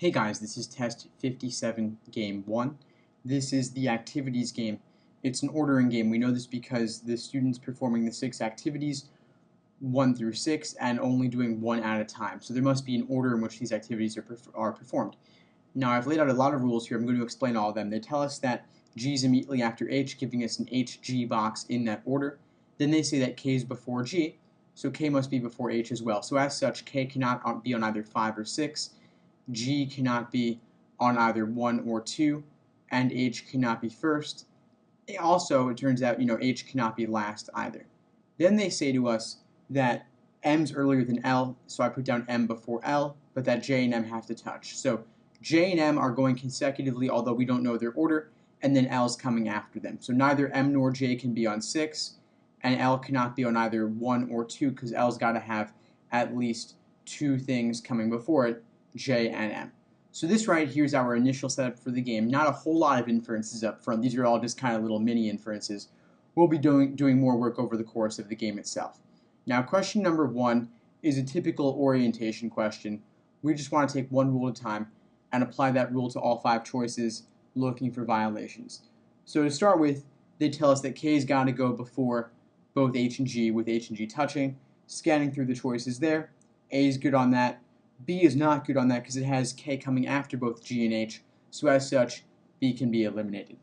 Hey guys, this is test 57 game 1. This is the activities game. It's an ordering game. We know this because the student's performing the 6 activities 1 through 6 and only doing one at a time. So there must be an order in which these activities are performed. Now I've laid out a lot of rules here. I'm going to explain all of them. They tell us that G is immediately after H, giving us an HG box in that order. Then they say that K is before G, so K must be before H as well. So as such, K cannot be on either 5 or 6. G cannot be on either 1 or 2, and H cannot be first. Also, it turns out, H cannot be last either. Then they say to us that M's earlier than L, so I put down M before L, but that J and M have to touch. So J and M are going consecutively, although we don't know their order, and then L's coming after them. So neither M nor J can be on 6, and L cannot be on either 1 or 2, because L's got to have at least 2 things coming before it, J and M. So this right here is our initial setup for the game. Not a whole lot of inferences up front. These are all just kind of little mini inferences. We'll be doing more work over the course of the game itself. Now question number 1 is a typical orientation question. We just want to take one rule at a time and apply that rule to all 5 choices, looking for violations. So to start with, they tell us that K's got to go before both H and G, with H and G touching. Scanning through the choices there, A is good on that. B is not good on that because it has K coming after both G and H, so as such, B can be eliminated.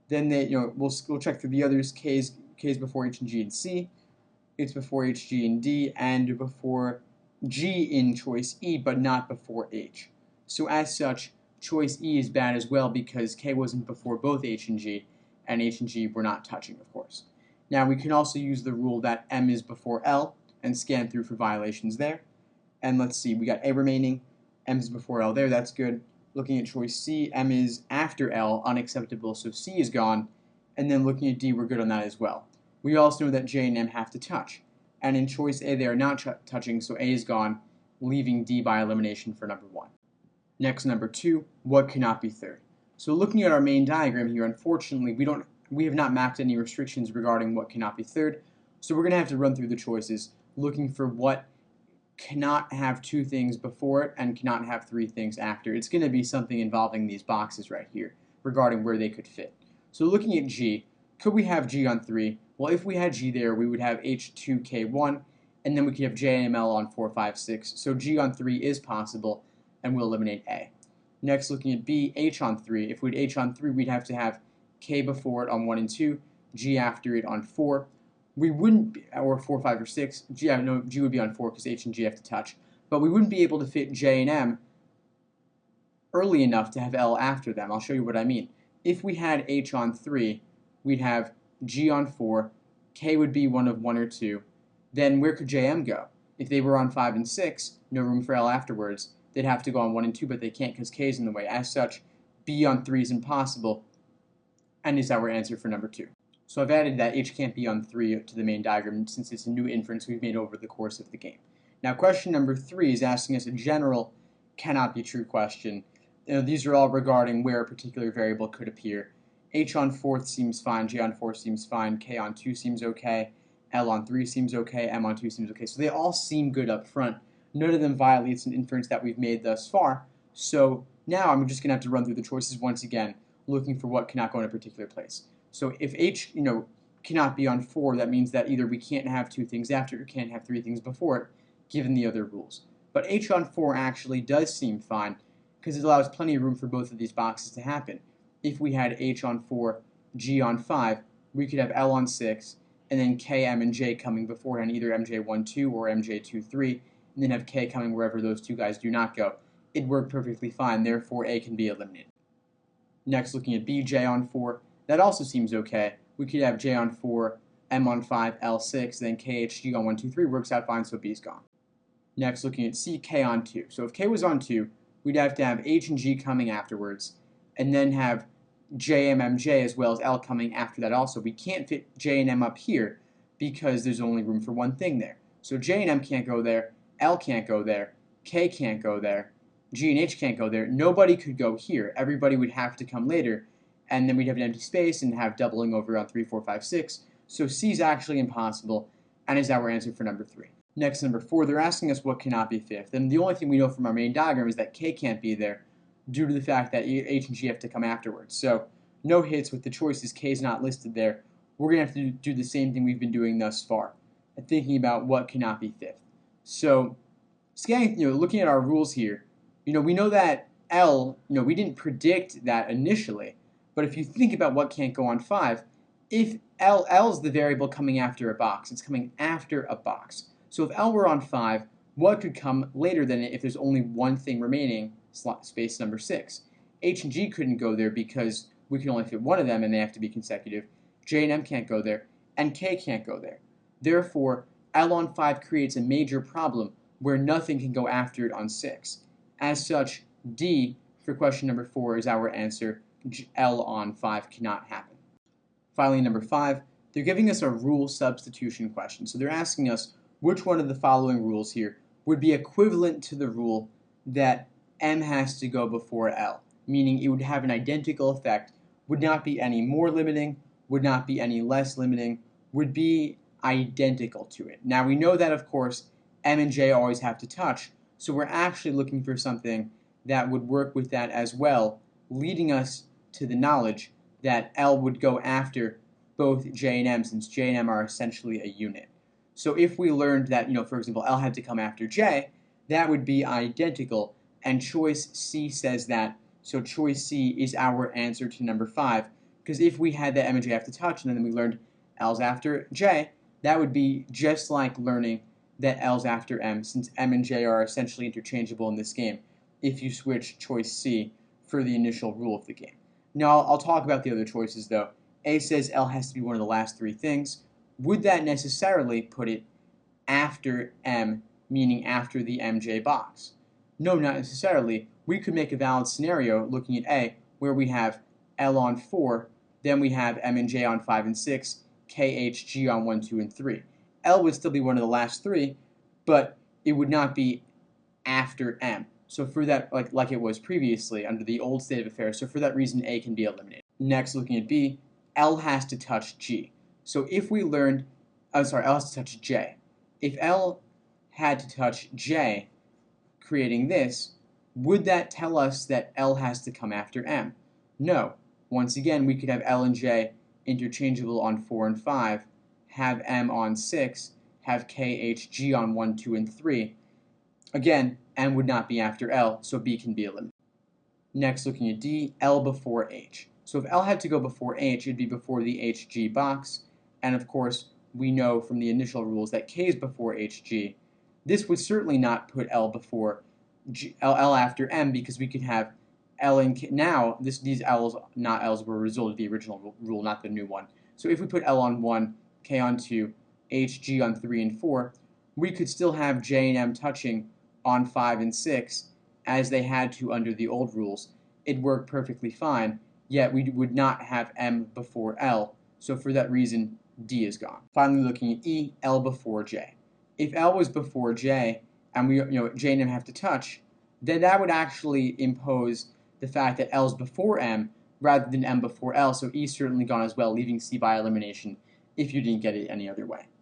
Then we'll check through the others. K is before H and G and C. It's before H, G, and D, and before G in choice E, but not before H. So as such, choice E is bad as well because K wasn't before both H and G were not touching, of course. Now we can also use the rule that M is before L and scan through for violations there. And let's see, we got A remaining, M is before L there, that's good. Looking at choice C, M is after L, unacceptable, so C is gone. And then looking at D, we're good on that as well. We also know that J and M have to touch. And in choice A, they are not touching, so A is gone, leaving D by elimination for number 1. Next, number 2, what cannot be third? So looking at our main diagram here, unfortunately, we have not mapped any restrictions regarding what cannot be third. So we're going to have to run through the choices, looking for what cannot have 2 things before it and cannot have 3 things after. It's going to be something involving these boxes right here regarding where they could fit. So looking at G, could we have G on 3? Well, if we had G there, we would have H2K1, and then we could have J and ML on 4, 5, 6. So G on 3 is possible, and we'll eliminate A. Next, looking at B, H on 3. If we had H on 3, we'd have to have K before it on 1 and 2, G after it on 4. We wouldn't be, or 4, 5, or 6. G would be on 4 because H and G have to touch. But we wouldn't be able to fit J and M early enough to have L after them. I'll show you what I mean. If we had H on 3, we'd have G on 4, K would be one of 1 or 2. Then where could JM go? If they were on 5 and 6, no room for L afterwards. They'd have to go on 1 and 2, but they can't because K is in the way. As such, B on 3 is impossible, and is our answer for number 2. So I've added that H can't be on 3 to the main diagram since it's a new inference we've made over the course of the game. Now question number 3 is asking us a general cannot be true question. These are all regarding where a particular variable could appear. H on 4th seems fine, J on 4 seems fine, K on 2 seems okay, L on 3 seems okay, M on 2 seems okay. So they all seem good up front. None of them violates an inference that we've made thus far. So now I'm just going to have to run through the choices once again, looking for what cannot go in a particular place. So if H, cannot be on 4, that means that either we can't have 2 things after it or can't have 3 things before it, given the other rules. But H on 4 actually does seem fine, because it allows plenty of room for both of these boxes to happen. If we had H on 4, G on 5, we could have L on 6, and then K, M, and J coming beforehand, either MJ1, 2 or MJ2, 3, and then have K coming wherever those 2 guys do not go. It'd work perfectly fine, therefore A can be eliminated. Next, looking at B, J on 4, that also seems okay. We could have J on 4, M on 5, L 6, then K, H, G on 1, 2, 3, works out fine, so B's gone. Next, looking at C, K on 2. So if K was on 2, we'd have to have H and G coming afterwards, and then have J, M, M, J as well as L coming after that also. We can't fit J and M up here because there's only room for one thing there. So J and M can't go there, L can't go there, K can't go there, G and H can't go there. Nobody could go here. Everybody would have to come later, and then we'd have an empty space and have doubling over on 3, 4, 5, 6. So C is actually impossible, and is our answer for number 3. Next, number 4, they're asking us what cannot be fifth, and the only thing we know from our main diagram is that K can't be there, due to the fact that H and G have to come afterwards. So no hits with the choices. K is not listed there. We're going to have to do the same thing we've been doing thus far, and thinking about what cannot be fifth. So scanning, looking at our rules here, we know that L, we didn't predict that initially, but if you think about what can't go on 5, if L is the variable coming after a box, it's coming after a box. So if L were on 5, what could come later than it if there's only one thing remaining, space number 6? H and G couldn't go there because we can only fit one of them and they have to be consecutive. J and M can't go there, and K can't go there. Therefore, L on 5 creates a major problem where nothing can go after it on 6. As such, D for question number 4 is our answer. L on 5 cannot happen. Finally, number 5, they're giving us a rule substitution question. So they're asking us which one of the following rules here would be equivalent to the rule that M has to go before L, meaning it would have an identical effect, would not be any more limiting, would not be any less limiting, would be identical to it. Now we know that, of course, M and J always have to touch, so we're actually looking for something that would work with that as well, leading us to the knowledge that L would go after both J and M, since J and M are essentially a unit. So if we learned that, for example, L had to come after J, that would be identical, and choice C says that. So choice C is our answer to number 5, because if we had that M and J have to touch, and then we learned L's after J, that would be just like learning that L's after M, since M and J are essentially interchangeable in this game if you switch choice C for the initial rule of the game. Now, I'll talk about the other choices, though. A says L has to be one of the last 3 things. Would that necessarily put it after M, meaning after the MJ box? No, not necessarily. We could make a valid scenario looking at A, where we have L on 4, then we have M and J on 5 and 6, K, H, G on 1, 2, and 3. L would still be one of the last 3, but it would not be after M. So for that, like it was previously under the old state of affairs, so for that reason, A can be eliminated. Next, looking at B, L has to touch G. So if we learned, L has to touch J. If L had to touch J, creating this, would that tell us that L has to come after M? No. Once again, we could have L and J interchangeable on 4 and 5, have M on 6, have K, H, G on 1, 2, and 3. Again, M would not be after L, so B can be eliminated. Next, looking at D, L before H. So if L had to go before H, it'd be before the HG box, and of course, we know from the initial rules that K is before HG. This would certainly not put L before L after M, because we could have L and K. Now, these L's, not L's, were a result of the original rule, not the new one. So if we put L on 1, K on 2, HG on 3 and 4, we could still have J and M touching on 5 and 6, as they had to under the old rules. It worked perfectly fine, yet we would not have M before L, so for that reason, D is gone. Finally, looking at E, L before J. If L was before J, and J and M have to touch, then that would actually impose the fact that L is before M rather than M before L, so E is certainly gone as well, leaving C by elimination if you didn't get it any other way.